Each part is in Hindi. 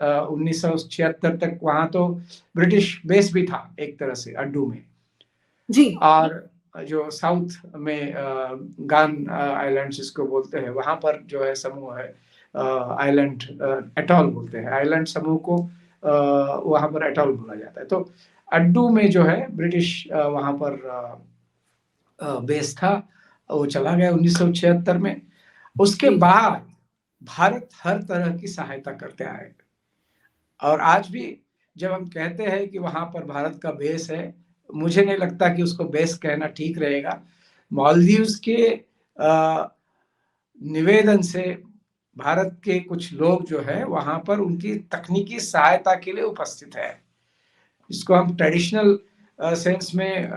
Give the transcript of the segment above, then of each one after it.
1976 तक वहां तो ब्रिटिश बेस भी था एक तरह से अड्डू में। जी। और जो साउथ में गान आइलैंड जिसको बोलते हैं, वहां पर जो है समूह है आइलैंड एटॉल बोलते हैं, आइलैंड समूह को वहां पर एटॉल बोला जाता है। तो अड्डू में जो है ब्रिटिश वहां पर बेस था, वो चला गया 1976 में। उसके बाद भारत हर तरह की सहायता करते आए, और आज भी जब हम कहते हैं कि वहां पर भारत का बेस है, मुझे नहीं लगता कि उसको बेस कहना ठीक रहेगा। मालदीव्स के निवेदन से भारत के कुछ लोग जो है वहां पर उनकी तकनीकी सहायता के लिए उपस्थित है। इसको हम ट्रेडिशनल सेंस में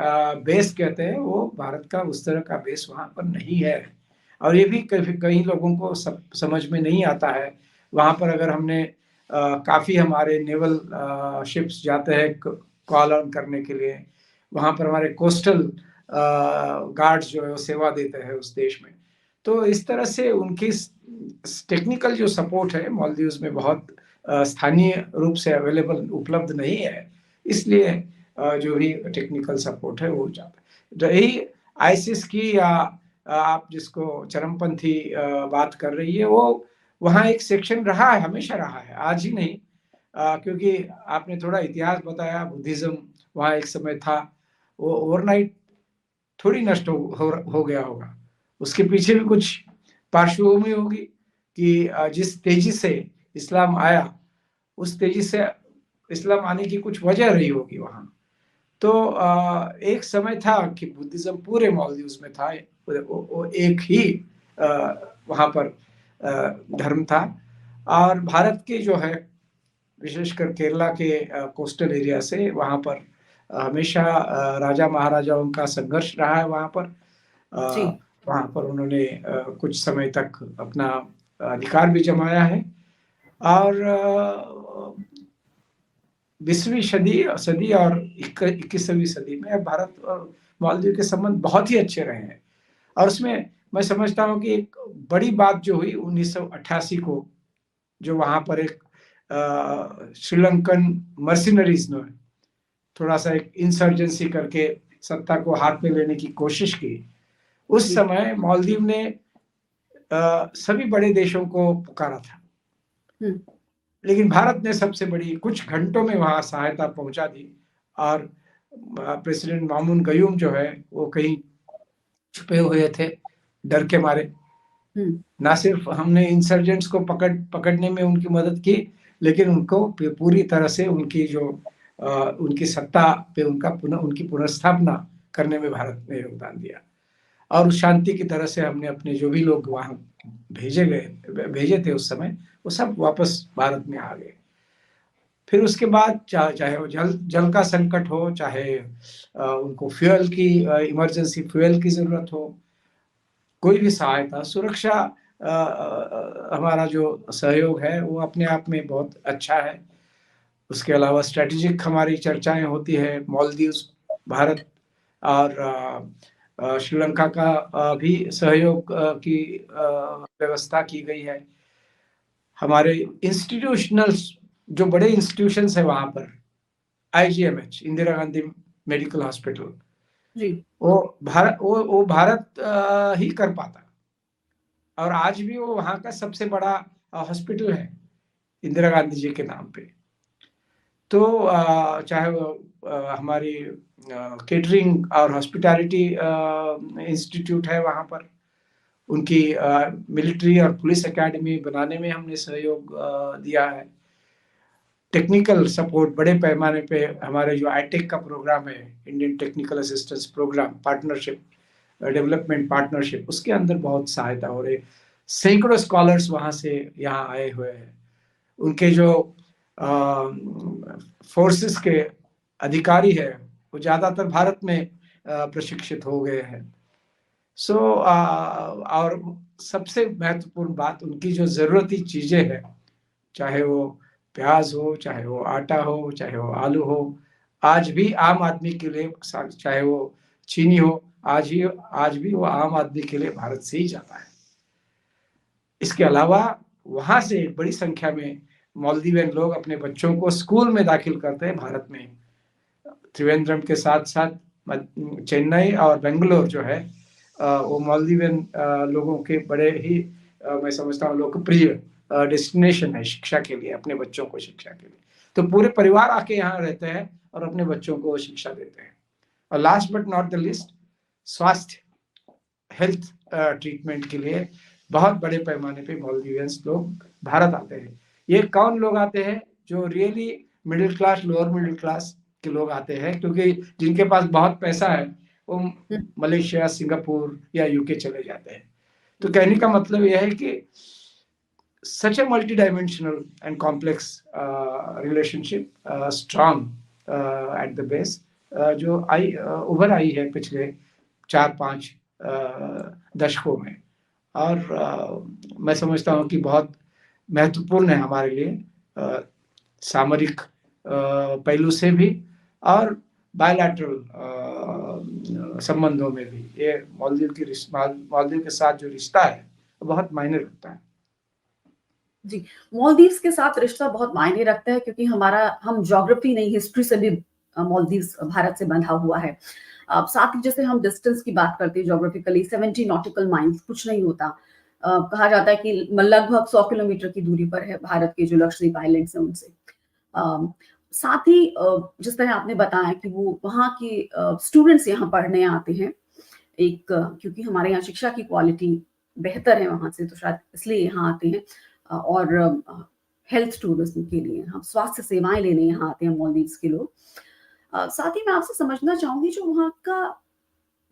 बेस कहते हैं, वो भारत का उस तरह का बेस वहां पर नहीं है। और ये भी कई लोगों को समझ में नहीं आता है। वहां पर अगर हमने काफी हमारे नेवल शिप्स जाते हैं कॉल ऑन करने के लिए, वहां पर हमारे कोस्टल गार्ड्स जो है वो सेवा देते हैं उस देश में। तो इस तरह से उनकी टेक्निकल जो सपोर्ट है मालदीव्स में बहुत स्थानीय रूप से अवेलेबल उपलब्ध नहीं है, इसलिए जो भी टेक्निकल सपोर्ट है वो जाता है। रही आईसिस की या आप जिसको चरमपंथी बात कर रही है, वो वहाँ एक सेक्शन रहा है, हमेशा रहा है, आज ही नहीं। क्योंकि आपने थोड़ा इतिहास बताया, बुद्धिज्म वहाँ एक समय था, वो ओवरनाइट थोड़ी नष्ट हो गया होगा। उसके पीछे भी कुछ पार्श्वभूमि होगी कि जिस तेजी से इस्लाम आया, उस तेजी से इस्लाम आने की कुछ वजह रही होगी वहाँ। तो एक समय था कि बुद्धिज्म पूरे मालदीव्स में था, वो एक ही वहाँ पर धर्म था। और भारत के जो है विशेषकर केरला के कोस्टल एरिया से वहाँ पर हमेशा राजा महाराजाओं का संघर्ष रहा है वहाँ पर। वहाँ पर उन्होंने कुछ समय तक अपना अधिकार भी जमाया है। और 20वीं सदी और 21वीं सदी में भारत और मालदीव के संबंध बहुत ही अच्छे रहे हैं। और उसमें मैं समझता हूँ कि एक बड़ी बात जो हुई 1988 को, जो वहाँ पर एक श्रीलंकन मर्सिनरीज ने थोड़ा सा एक इंसर्जेंसी करके सत्ता को हाथ में लेने की कोशिश की। उस समय मालदीव ने सभी बड़े देशों को पुकारा था, लेकिन भारत ने सबसे बड़ी कुछ घंटों में वहां सहायता पहुंचा दी। और प्रेसिडेंट मामून गयूम जो है वो कहीं छुपे हुए थे डर के मारे। ना सिर्फ हमने इंसर्जेंट्स को पकड़ने में उनकी मदद की, लेकिन उनको पूरी तरह से उनकी जो उनकी सत्ता पे उनकी पुनर्स्थापना करने में भारत ने योगदान दिया। और उस शांति की तरह से हमने अपने जो भी लोग वहां भेजे थे उस समय, वो सब वापस भारत में आ गए। फिर उसके बाद चाहे वो जल का संकट हो, चाहे उनको फ्यूल की इमरजेंसी फ्यूल की जरूरत हो, कोई भी सहायता, सुरक्षा, हमारा जो सहयोग है वो अपने आप में बहुत अच्छा है। उसके अलावा स्ट्रेटेजिक हमारी चर्चाएं होती है, मालदीव्स, भारत और श्रीलंका का भी सहयोग की व्यवस्था की गई है। हमारे इंस्टीट्यूशनल्स जो बड़े इंस्टीट्यूशंस है वहां पर, IGMH Indira Gandhi medical hospital, वो भारत ही कर पाता। और आज भी वो वहां का सबसे बड़ा हॉस्पिटल है इंदिरा गांधी जी के नाम पे। तो चाहे वो हमारी केटरिंग और हॉस्पिटैलिटी इंस्टीट्यूट है वहां पर, उनकी मिलिट्री और पुलिस एकेडमी बनाने में हमने सहयोग दिया है। टेक्निकल सपोर्ट बड़े पैमाने पे हमारे जो आईटेक का प्रोग्राम है, Indian technical assistance programme partnership, development partnership, उसके अंदर बहुत सहायता हो रही है। सैकड़ों स्कॉलर्स वहां से यहाँ आए हुए हैं। उनके जो फोर्सेस के अधिकारी है वो ज्यादातर भारत में प्रशिक्षित हो गए हैं। सो और सबसे महत्वपूर्ण बात, उनकी जो जरूरती चीजें हैं, चाहे वो प्याज हो, चाहे वो आटा हो, चाहे वो आलू हो, आज भी आम आदमी के लिए, चाहे वो चीनी हो, आज भी वो आम आदमी के लिए भारत से ही जाता है। इसके अलावा वहां से बड़ी संख्या में मालदीवियन लोग अपने बच्चों को स्कूल में दाखिल करते हैं भारत में। त्रिवेंद्रम के साथ साथ चेन्नई और बेंगलोर जो है वो मालदीवियन लोगों के बड़े ही मैं समझता हूँ लोकप्रिय डेस्टिनेशन है शिक्षा के लिए, अपने बच्चों को शिक्षा के लिए। तो पूरे परिवार आके यहाँ रहते हैं और अपने बच्चों को शिक्षा देते हैं। और last but not the list, स्वास्थ्य हेल्थ ट्रीटमेंट के लिए बहुत बड़े पैमाने पे मालदीवियंस लोग भारत आते हैं। ये कौन लोग आते हैं? जो really middle class, lower middle class के लोग आते हैं, क्योंकि जिनके पास बहुत पैसा है वो मलेशिया, सिंगापुर या यूके चले जाते हैं। तो कहने का मतलब यह है कि such a multi-dimensional and complex relationship, strong at the base, जो उभर आई है पिछले 4-5 दशकों में। और मैं समझता हूँ कि बहुत महत्वपूर्ण है हमारे लिए, सामरिक पहलू से भी और बायलैटरल संबंधों में भी। ये मालदीव के साथ जो रिश्ता है बहुत मायने रखता है। जी, मालदीव्स के साथ रिश्ता बहुत मायने रखता है, क्योंकि हम ज्योग्राफी नहीं, हिस्ट्री से भी मालदीव्स भारत से बंधा हुआ है। साथ ही जैसे हम डिस्टेंस की बात करते हैं ज्योग्राफिकली, 70 नॉटिकल माइल्स कुछ नहीं होता। कहा जाता है कि लगभग 100 किलोमीटर की दूरी पर है भारत के जो लक्षद्वीप आइलैंड्स हैं उनसे। साथ ही जिस तरह आपने बताया कि वो वहाँ के स्टूडेंट्स यहाँ पढ़ने आते हैं, क्योंकि हमारे यहाँ शिक्षा की क्वालिटी बेहतर है वहाँ से, तो शायद इसलिए यहाँ आते हैं। और हेल्थ टूरिज्म के लिए, हम स्वास्थ्य सेवाएं लेने यहाँ आते हैं मालदीव्स के लोग। साथ ही मैं आपसे समझना चाहूंगी, जो वहाँ का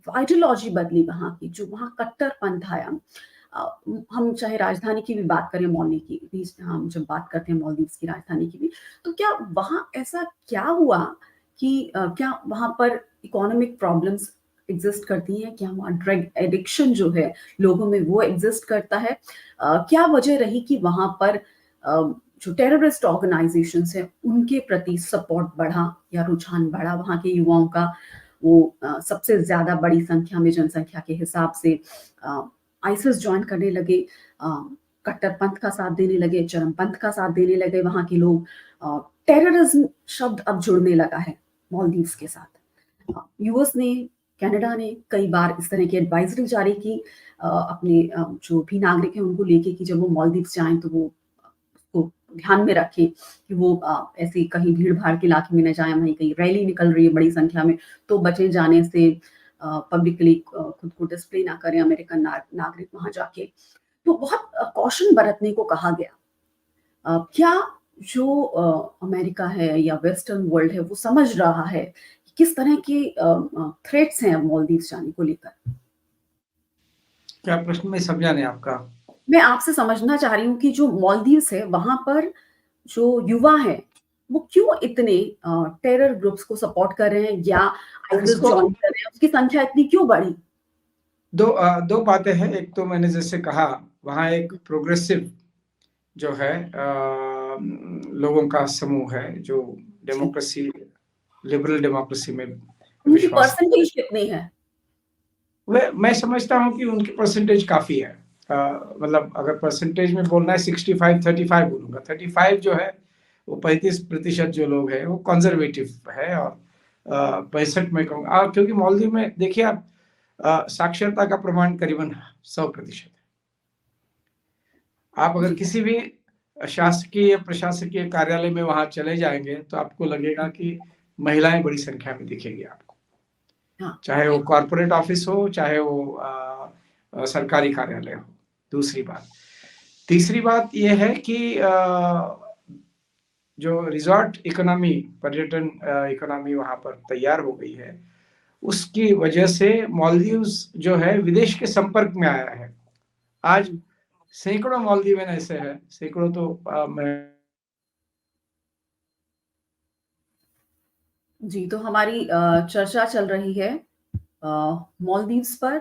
आइडियोलॉजी बदली, वहाँ की जो वहाँ कट्टरपंथ आया, हम चाहे राजधानी की भी बात करें, मॉली की भी हम जब बात करते हैं मालदीव्स की राजधानी की भी, तो क्या वहाँ ऐसा क्या हुआ कि क्या वहाँ पर इकोनॉमिक प्रॉब्लम्स एग्जिस्ट करती हैं? क्या वहाँ ड्रग एडिक्शन जो है लोगों में वो एग्जिस्ट करता है? क्या वजह रही कि वहाँ पर जो टेररिस्ट ऑर्गेनाइजेशंस हैं उनके प्रति सपोर्ट बढ़ा या रुझान बढ़ा? वहाँ के युवाओं का वो सबसे ज्यादा बड़ी संख्या में, जनसंख्या के हिसाब से आइसिस ज्वाइन करने लगे, कट्टरपंथ का साथ देने लगे, चरमपंथ का साथ देने लगे वहाँ के लोग। टेररिज्म शब्द अब जुड़ने लगा है मालदीव्स के साथ। यूएस ने, कनाडा ने कई बार इस तरह की एडवाइजरी जारी की अपने जो भी नागरिक हैं उनको लेके कि जब वो मालदीव्स जाएं तो वो उसको ध्यान में रखें कि वो ऐसे कहीं भीड़ भाड़ के इलाके में न जाएं, वहीं कहीं रैली निकल रही है बड़ी संख्या में तो बचे जाने से, पब्लिकली खुद को डिस्प्ले ना करें अमेरिकन नागरिक वहां जाके। तो बहुत कॉशन बरतने को कहा गया। क्या जो अमेरिका है या वेस्टर्न वर्ल्ड है वो समझ रहा है कि किस तरह के थ्रेट्स हैं मालदीव्स जाने को लेकर? क्या प्रश्न में समझा नहीं आपका? मैं आपसे समझना चाह रही हूँ कि जो मालदीव्स है वहां पर जो युवा है वो क्यों इतने टेरर ग्रुप्स को सपोर्ट कर रहे हैं या आइसिस ज्वाइन कर रहे हैं, उसकी संख्या इतनी क्यों बढ़ी? दो बातें हैं। एक तो मैंने जैसे कहा, वहाँ एक प्रोग्रेसिव जो है लोगों का समूह है जो डेमोक्रेसी, लिबरल डेमोक्रेसी में उनकी विश्वास। परसेंटेज कितनी है? मैं समझता हूँ कि उनकी परसेंटेज काफी है। मतलब अगर परसेंटेज में बोलना है 65, 35 बोलूंगा। 35 जो है वो 35% जो लोग हैं वो कंजर्वेटिव है, और 65 में कहूँगा। क्योंकि मालदीव में देखिए आप, साक्षरता का प्रमाण करीबन 100% है। आप अगर किसी भी शासकीय प्रशासकीय कार्यालय में वहां चले जाएंगे तो आपको लगेगा कि महिलाएं बड़ी संख्या में दिखेगी आपको। हाँ। चाहे वो कॉर्पोरेट ऑफिस हो, चाहे वो सरकारी कार्यालय हो। दूसरी बात, तीसरी बात यह है कि जो रिजॉर्ट इकोनॉमी, पर्यटन इकोनॉमी वहां पर तैयार हो गई है, उसकी वजह से मालदीव्स जो है विदेश के संपर्क में आया है। आज सैकड़ों मालदीव ऐसे हैं, सैकड़ों तो मैं। जी, तो हमारी चर्चा चल रही है मालदीव्स पर।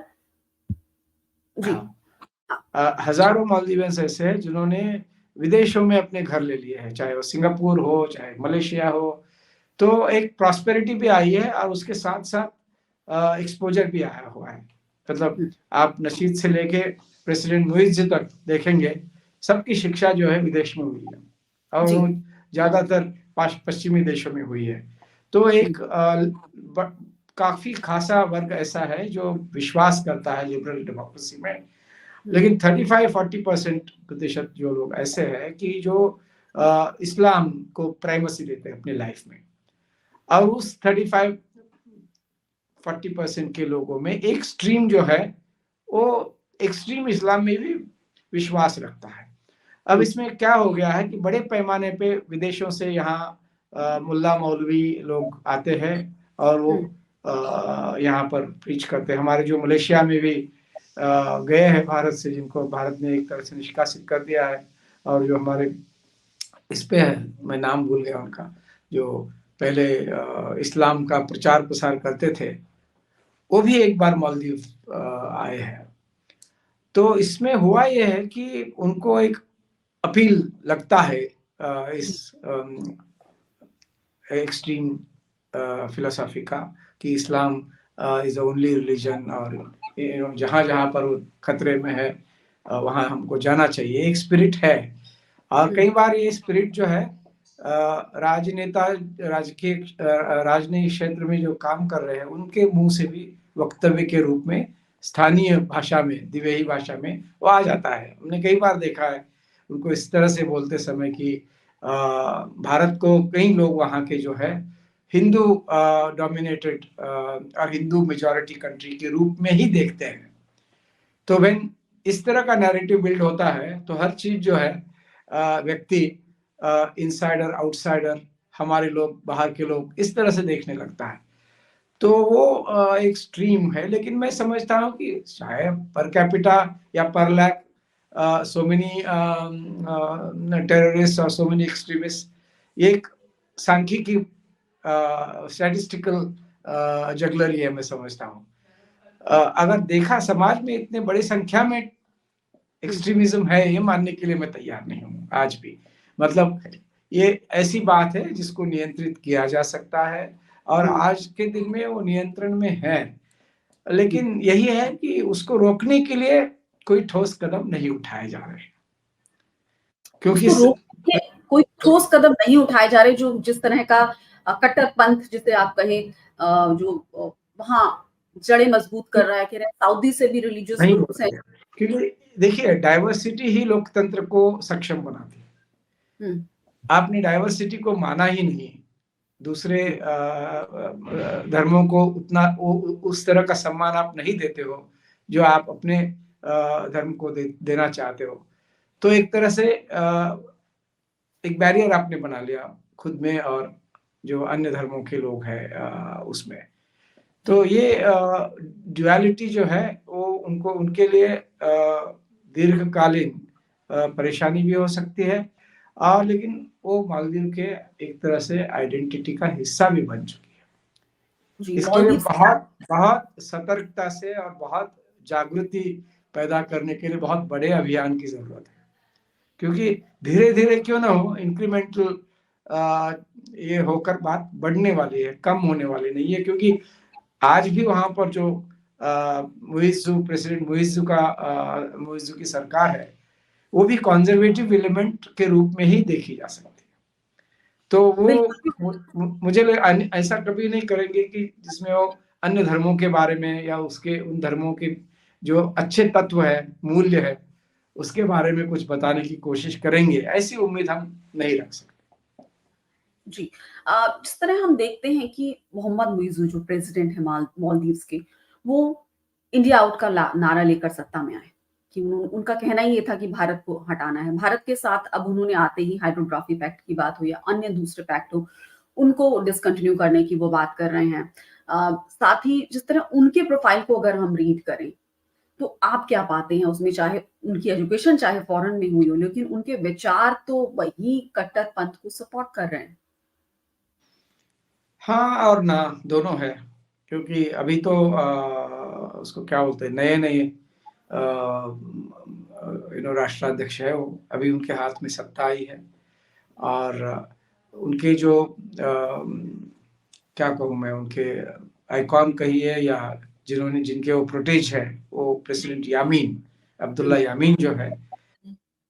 जी। हजारों मालदीवेंस ऐसे हैं जिन्होंने विदेशों में अपने घर ले लिए हैं, चाहे वो सिंगापुर हो, चाहे मलेशिया हो। तो एक प्रॉस्पेरिटी भी आई है और उसके साथ साथ एक्सपोजर भी आया हुआ है। मतलब आप नशीद से लेके प्रेसिडेंट मुइज़ तक देखेंगे, सबकी शिक्षा जो है विदेश में हुई है। और जी। वो ज़्यादातर पश्चिमी देशों में हुई है। तो एक काफ़ी खासा वर्ग ऐसा है जो विश्वास करता है लिबरल डेमोक्रेसी में। लेकिन 35-40% प्रतिशत जो लोग ऐसे हैं कि जो इस्लाम को प्राइमेसी देते हैं अपनी लाइफ में। और उस 35-40% के लोगों में एक स्ट्रीम जो है वो एक्सट्रीम इस्लाम में भी विश्वास रखता है। अब इसमें क्या हो गया है कि बड़े पैमाने पे विदेशों से यहाँ मुल्ला मौलवी लोग आते हैं और वो यहाँ पर प्रीच करते हैं। हमारे जो मलेशिया में भी गए हैं भारत से, जिनको भारत ने एक तरह से निष्कासित कर दिया है, और जो हमारे इस पे है, मैं नाम भूल गया उनका, जो पहले इस्लाम का प्रचार प्रसार करते थे, वो भी एक बार मालदीव आए हैं। तो इसमें हुआ ये है कि उनको एक अपील लगता है इस एक्सट्रीम फिलोसॉफी का कि इस्लाम इज ओनली रिलीजन, और जहाँ जहाँ पर वो खतरे में है वहाँ हमको जाना चाहिए। एक स्पिरिट है, और कई बार ये स्पिरिट जो है राजनेता राजनीतिक क्षेत्र में जो काम कर रहे हैं उनके मुंह से भी वक्तव्य के रूप में स्थानीय भाषा में, दिवेही भाषा में वो आ जाता है। हमने कई बार देखा है उनको इस तरह से बोलते समय कि भारत को कई लोग वहाँ के जो है हिंदू डोमिनेटेड और हिंदू मेजॉरिटी कंट्री के रूप में ही देखते हैं। तो व्हेन इस तरह का नैरेटिव बिल्ड होता है तो हर चीज जो है व्यक्ति इनसाइडर आउटसाइडर, हमारे लोग बाहर के लोग, इस तरह से देखने लगता है। तो वो एक स्ट्रीम है। लेकिन मैं समझता हूँ कि चाहे पर कैपिटा या पर lack so many terrorists or so many extremists, एक सांख्यिकी स्टैटिस्टिकल जगलरी है, मैं समझता हूँ। अगर देखा समाज में इतने बड़ी संख्या में एक्सट्रीमिज्म है, ये मानने के लिए मैं तैयार नहीं हूँ आज भी। मतलब ये ऐसी बात है जिसको नियंत्रित किया जा सकता है, और आज के दिन में वो नियंत्रण में है। लेकिन यही है कि उसको रोकने के लिए कोई ठोस कदम नहीं उठाए जा रहे, क्योंकि कोई ठोस कदम नहीं उठाए जा रहे। जो जिस तरह का कट्टरपंथ जिसे आप कहें, जो वहाँ जड़ें मजबूत कर रहा है, कि सऊदी से भी रिलीजियस ग्रुप्स हैं। क्योंकि देखिए डाइवर्सिटी ही लोकतंत्र को सक्षम बनाती है। आपने डाइवर्सिटी को माना ही नहीं, दूसरे धर्मों को उतना उस तरह का सम्मान आप नहीं देते हो जो आप अपने धर्म को देना चाहते हो, तो एक तरह से एक बैरियर आपने बना लिया खुद में और जो अन्य धर्मों के लोग हैं उसमें। तो ये ड्युअलिटी जो है वो उनको, उनके लिए दीर्घकालीन परेशानी भी हो सकती है, और लेकिन वो मालदीव के एक तरह से आइडेंटिटी का हिस्सा भी बन चुकी है। इसके लिए बहुत बहुत सतर्कता से और बहुत जागृति पैदा करने के लिए बहुत बड़े अभियान की जरूरत है, क्योंकि धीरे धीरे क्यों ना हो, इंक्रीमेंटल ये होकर बात बढ़ने वाली है, कम होने वाली नहीं है। क्योंकि आज भी वहां पर जो प्रेसिडेंट मुइज़्ज़ू की सरकार है, वो भी कंजर्वेटिव एलिमेंट के रूप में ही देखी जा सकती है। तो वो मुझे ऐसा कभी नहीं करेंगे कि जिसमें वो अन्य धर्मों के बारे में या उसके उन धर्मों के जो अच्छे तत्व है, मूल्य है, उसके बारे में कुछ बताने की कोशिश करेंगे, ऐसी उम्मीद हम नहीं रख सकते। जी, जिस तरह हम देखते हैं कि मोहम्मद मुइज़्ज़ू जो प्रेसिडेंट है मालदीव्स के, वो इंडिया आउट का नारा लेकर सत्ता में आए, कि उनका कहना ही ये था कि भारत को हटाना है। भारत के साथ अब उन्होंने आते ही हाइड्रोग्राफी पैक्ट की बात हो या अन्य दूसरे पैक्ट हो, उनको डिसकंटिन्यू करने की वो बात कर रहे हैं। साथ ही जिस तरह उनके प्रोफाइल को अगर हम रीड करें, तो आप क्या पाते हैं उसमें? चाहे उनकी एजुकेशन चाहे फॉरेन में हुई हो, लेकिन उनके विचार तो वही कट्टरपंथ को सपोर्ट कर रहे हैं। हाँ और ना, दोनों है। क्योंकि अभी तो उसको क्या बोलते हैं, नए नए राष्ट्राध्यक्ष है, वो अभी उनके हाथ में सत्ता आई है, और उनके जो क्या कहूँ मैं, उनके आइकॉन कहिए या जिनके वो प्रोटेज है, वो प्रेसिडेंट यामीन, अब्दुल्ला यामीन जो है,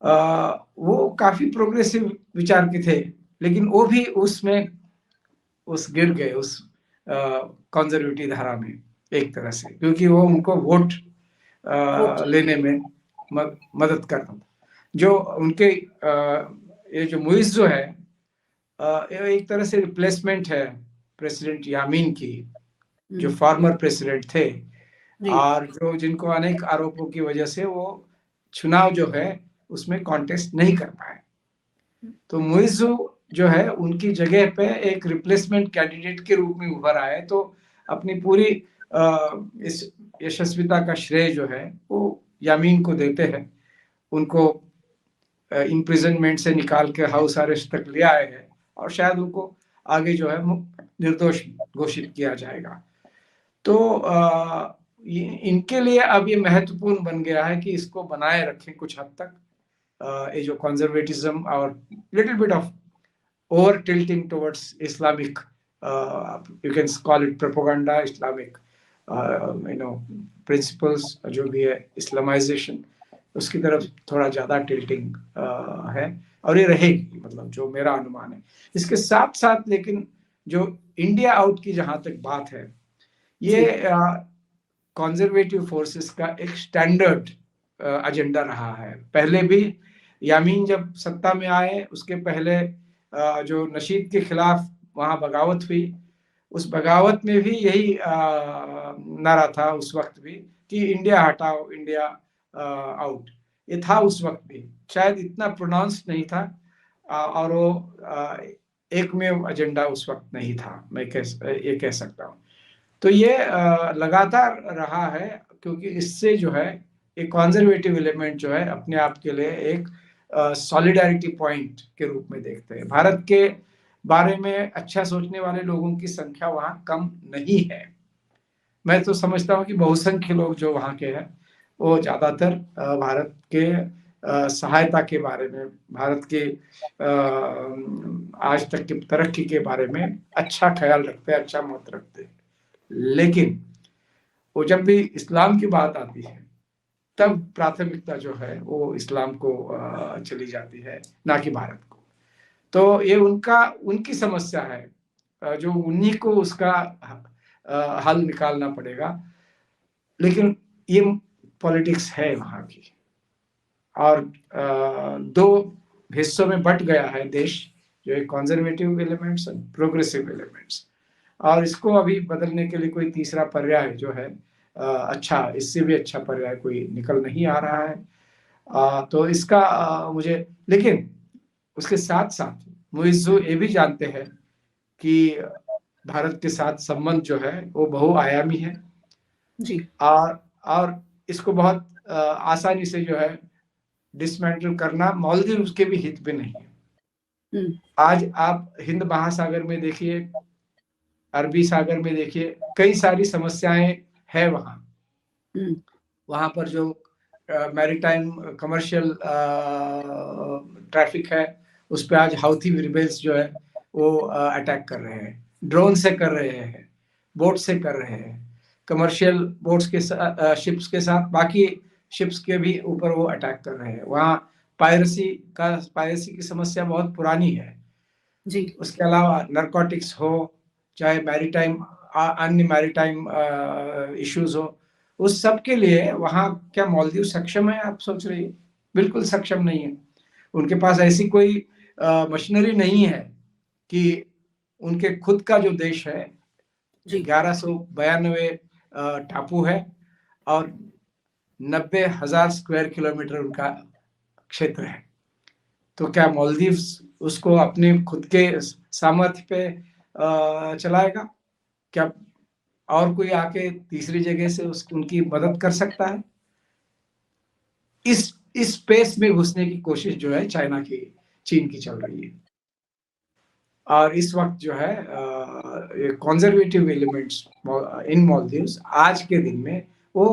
वो काफी प्रोग्रेसिव विचार के थे, लेकिन वो भी उसमें गिर गए उस कंजर्वेटिव धारा में एक तरह से, क्योंकि वो उनको वोट लेने में मदद करता था। जो उनके ये जो मुइज जो है, ये एक तरह से रिप्लेसमेंट है प्रेसिडेंट यामीन की, जो फॉर्मर प्रेसिडेंट थे, और जो जिनको अनेक आरोपों की वजह से वो चुनाव जो है उसमें कॉन्टेस्ट नहीं कर पाए। तो मुइज़्ज़ू जो है उनकी जगह पे एक रिप्लेसमेंट कैंडिडेट के रूप में उभर आए, तो अपनी पूरी इस यशस्विता का श्रेय जो है वो यामीन को देते हैं। उनको इम्प्रिजनमेंट से निकाल के हाउस अरेस्ट तक ले आए हैं, और शायद उनको आगे जो है निर्दोष घोषित किया जाएगा। तो इनके लिए अब ये महत्वपूर्ण बन गया है कि इसको बनाए रखें कुछ हद तक, ये जो कंजर्वेटिज्म और little bit of over tilting towards Islamic, you can call it propaganda, Islamic principles, जो भी है इस्लामाइजेशन, उसकी तरफ थोड़ा ज्यादा टिल्टिंग है, और ये रहेगी, मतलब जो मेरा अनुमान है। इसके साथ साथ लेकिन जो इंडिया आउट की जहां तक बात है, ये कंजर्वेटिव फोर्सेस का एक स्टैंडर्ड एजेंडा रहा है। पहले भी यामीन जब सत्ता में आए, उसके पहले जो नशीद के खिलाफ वहां बगावत हुई, उस बगावत में भी यही नारा था उस वक्त भी कि इंडिया हटाओ, इंडिया आउट। ये था उस वक्त भी, शायद इतना प्रोनाउंस नहीं था, और वो एक में एजेंडा उस वक्त नहीं था, मैं ये कह सकता हूँ। तो ये लगातार रहा है, क्योंकि इससे जो है एक कंजर्वेटिव एलिमेंट जो है अपने आप के लिए एक सॉलिडारिटी पॉइंट के रूप में देखते हैं। भारत के बारे में अच्छा सोचने वाले लोगों की संख्या वहां कम नहीं है। मैं तो समझता हूँ कि बहुसंख्य लोग जो वहां के हैं वो ज्यादातर भारत के सहायता के बारे में, भारत के आज तक की तरक्की के बारे में अच्छा ख्याल रखते हैं, अच्छा मत रखते हैं। लेकिन वो जब भी इस्लाम की बात आती है, तब प्राथमिकता जो है वो इस्लाम को चली जाती है, ना कि भारत को। तो ये उनकी समस्या है, जो उन्हीं को उसका हल निकालना पड़ेगा। लेकिन ये पॉलिटिक्स है वहां की, और दो हिस्सों में बट गया है देश, जो एक कंजर्वेटिव एलिमेंट्स और प्रोग्रेसिव एलिमेंट्स, और इसको अभी बदलने के लिए कोई तीसरा पर्याय जो है अच्छा, इससे भी अच्छा पर्याय कोई निकल नहीं आ रहा है। तो इसका मुझे, लेकिन उसके साथ साथ मुइज़्ज़ू ये भी जानते हैं कि भारत के साथ संबंध जो है वो बहुआयामी है जी। और इसको बहुत आसानी से जो है डिसमेंटल करना मालदीव के भी हित में नहीं है। आज आप हिंद महासागर में देखिए, अरबी सागर में देखिए, कई सारी समस्याएं है वहां पर जो मैरीटाइम कमर्शियल ट्रैफिक है, उस पर आज हाउथी रिबेल्स जो है वो अटैक कर रहे हैं, ड्रोन से कर रहे हैं, बोट से कर रहे हैं, कमर्शियल बोट्स के शिप्स के साथ बाकी शिप्स के भी ऊपर वो अटैक कर रहे हैं। वहाँ पायरेसी की समस्या बहुत पुरानी है जी। उसके अलावा नरकोटिक्स हो, चाहे मैरीटाइम अन्य मैरीटाइम इश्यूज हो, उस सब के लिए वहाँ क्या मालदीव सक्षम है? आप सोच रही है, बिल्कुल सक्षम नहीं है। उनके पास ऐसी कोई मशीनरी नहीं है कि उनके खुद का जो देश है 1192 टापू है और 90,000 स्क्वायर किलोमीटर उनका क्षेत्र है। तो क्या मालदीव उसको अपने खुद के सामर्थ्य पे चलाएगा? क्या और कोई आके तीसरी जगह से उनकी मदद कर सकता है? इस स्पेस में घुसने की कोशिश जो है चीन की चल रही है, और इस वक्त जो है कंजर्वेटिव एलिमेंट्स इन मालदीव्स आज के दिन में वो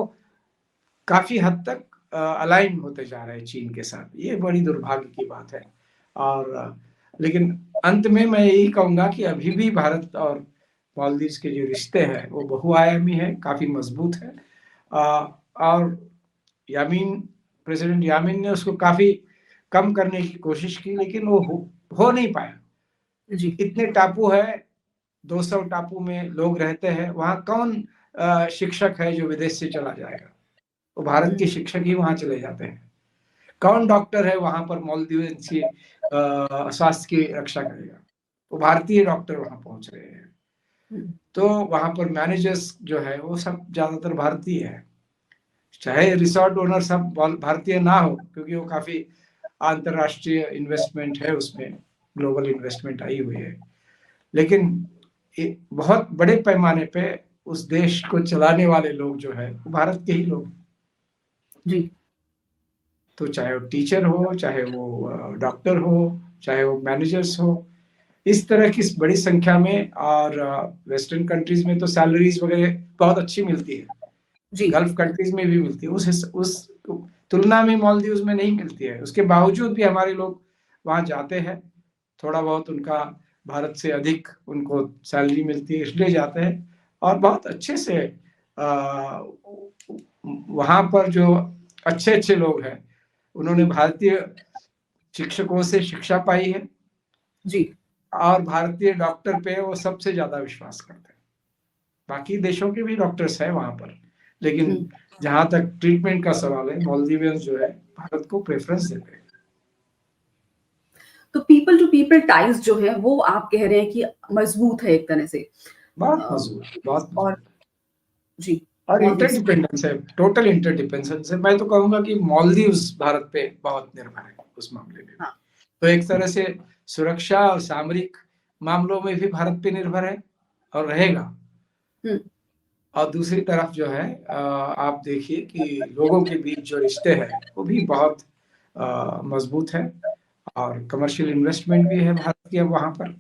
काफी हद तक अलाइन होते जा रहे हैं चीन के साथ। ये बड़ी दुर्भाग्य की बात है। और लेकिन अंत में मैं यही कहूंगा कि अभी भी भारत और मालदीव्स के जो रिश्ते हैं वो बहुआयामी है, काफी मजबूत है, और प्रेसिडेंट यामीन ने उसको काफी कम करने की कोशिश की, लेकिन वो हो नहीं पाया। जी। इतने टापू है, 200 टापू में लोग रहते हैं, वहाँ कौन शिक्षक है जो विदेश से चला जाएगा? वो भारत के शिक्षक ही वहाँ चले जाते हैं। कौन डॉक्टर है वहाँ पर मालदीव्स की स्वास्थ्य की रक्षा करेगा? वो भारतीय डॉक्टर वहाँ पहुँच रहे हैं। तो वहाँ पर मैनेजर्स जो है वो सब ज़्यादातर भारतीय है। चाहे रिसोर्ट ओनर सब भारतीय ना हो, क्योंकि वो काफ़ी अंतर्राष्ट्रीय इन्वेस्टमेंट है उसमें, ग्लोबल इन्वेस्टमेंट आई हुई है। लेकिन बहुत बड़े पैमाने पे उस देश को चलाने वाले लोग जो है वो भारत के ही लोग। जी। तो चाहे वो टीचर हो, चाहे वो डॉक्टर हो, चाहे वो मैनेजर्स हो, इस तरह की बड़ी संख्या में। और वेस्टर्न कंट्रीज में तो सैलरीज वगैरह बहुत अच्छी मिलती है, जी। गल्फ कंट्रीज में भी मिलती है, उस तुलना में मालदीव्स में नहीं मिलती है। उसके बावजूद भी हमारे लोग वहाँ जाते हैं, थोड़ा बहुत उनका भारत से अधिक उनको सैलरी मिलती है इसलिए जाते हैं, और बहुत अच्छे से वहाँ पर जो अच्छे अच्छे लोग हैं उन्होंने भारतीय शिक्षकों से शिक्षा पाई है जी। और भारतीय डॉक्टर पे वो सबसे ज्यादा विश्वास करते हैं। बाकी देशों के भी डॉक्टर्स हैं वहां पर, लेकिन जहां तक ट्रीटमेंट का सवाल है, मालदीवियंस जो है भारत को प्रेफरेंस देते हैं। तो पीपल टू पीपल टाइज जो है वो आप कह रहे हैं कि मजबूत है एक तरह से। बहुत मजबूत, बहुत और मजबूत। जी। और मालदीव्स इंटरडिपेंडेंस है, टोटल इंटरडिपेंडेंस है। मैं तो कहूंगा कि मालदीव्स भारत पे बहुत निर्भर है उस मामले में। हाँ। तो एक तरह से सुरक्षा और सामरिक मामलों में भी भारत पे निर्भर है और रहेगा। और दूसरी तरफ जो है आप देखिए कि लोगों के बीच जो रिश्ते हैं वो भी बहुत मजबूत है, और कमर्शियल इन्वेस्टमेंट भी है भारत की अब वहाँ पर।